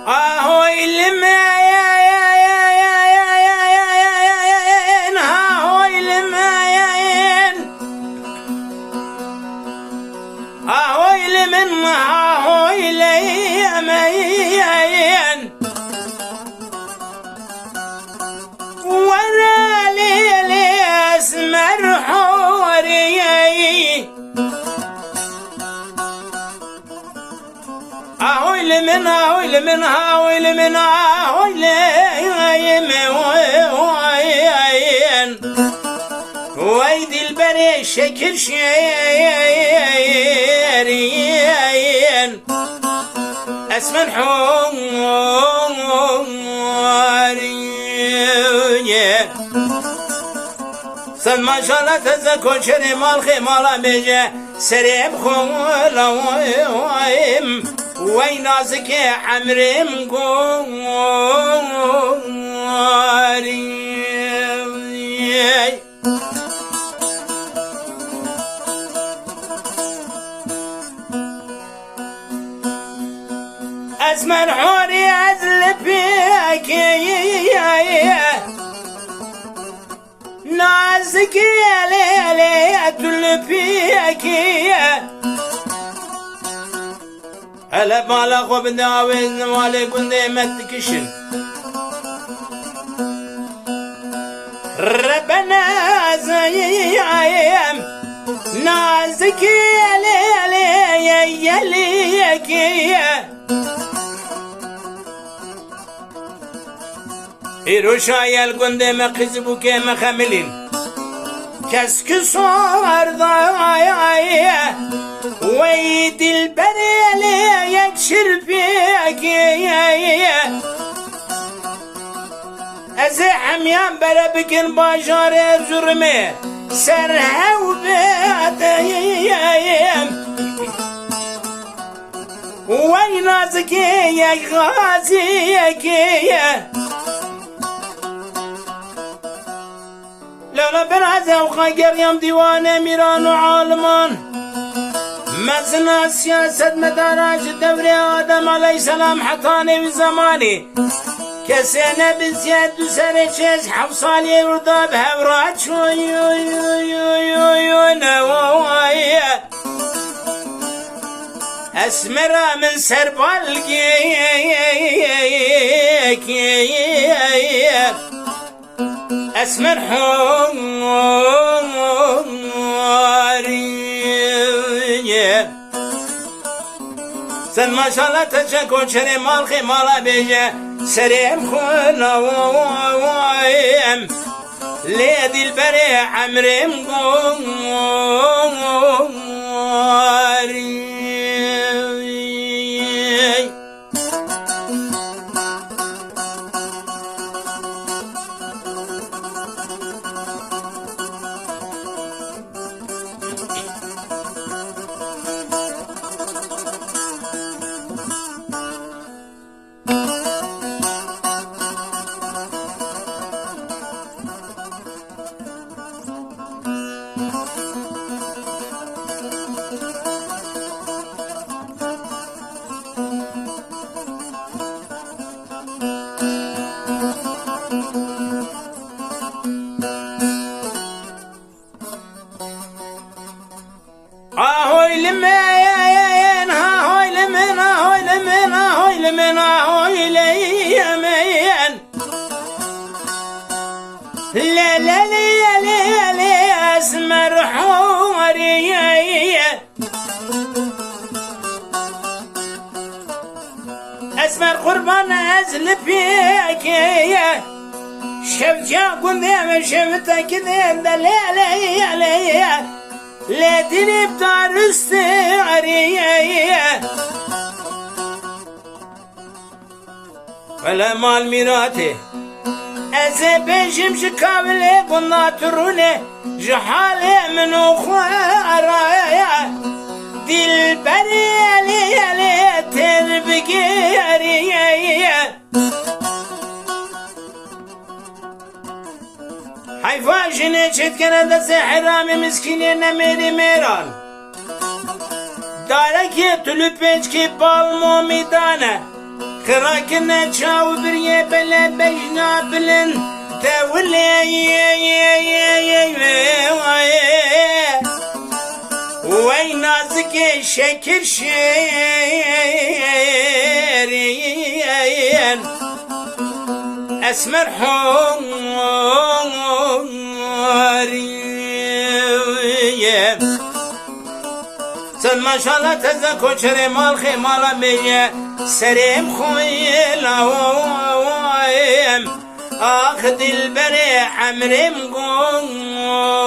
اهوي لمين اهوي لمين اهوي لمن اهوي ليمين ورا ليلي اسمر حوري اهوي لمن اهوي لمن اهوي لمن اهوي ليمين ويدي البري شكل شيرين اسمن حوري صد ما شاء الله تزكون شري مال خيمالا بيجي سريب خولويم وينازك حمرم قوري اسمر حوري ازلبيك نازك يا ليلي تلبيك هلا بالغ وبداوي مالي قندي متكشن ربنا زيام نازك يا ليلي يا ليك إيروشايا القندي مقزبوك مخملين كسك صار ضايع ويد البريلي يكشر فيك أزحم ينبر بكن باشار زرمي سرها وباتيم وينازك يا غازيك لولا برازة وخاقر يوم ديوان أميران وعالمان مزنا سياسة مدارج الدوري آدم عليه السلام حطاني بزماني كسينا بزياد وسنة شيش حفصالي ورداب هورات نوايا أسمرا من سربالك أسمر حوري سن ما شاء الله تشكو شري مالخي مالا بيجي سريم خونا ويم ليدي البري عمرم قوري اهوي لمين اهوي لمين اهوي لمين اهوي لمين اهوي ليمين لا لا لا لا لا اسمر حوري اسمر قربان ازلبيك شفجا قندام شفتك ذا لا لا لا لا تني بتعرستي ولا مال ميراتي أزبشم شكابلي بناطروني جحالي من أخوارا دل بريالي تربقيري حیفا جنه چت کنه دست حرام مسکینه نمیری میران داره که طلو پنج که بالمو میدانه خراکنه چاو بریه بله بجنا بلن تولی وی نازک شکر شیرین اسمر حوریم سن ماشالله تزا کوچر مال خیمالا میه سریم خویلاویم آخ دل بره عمرم گویم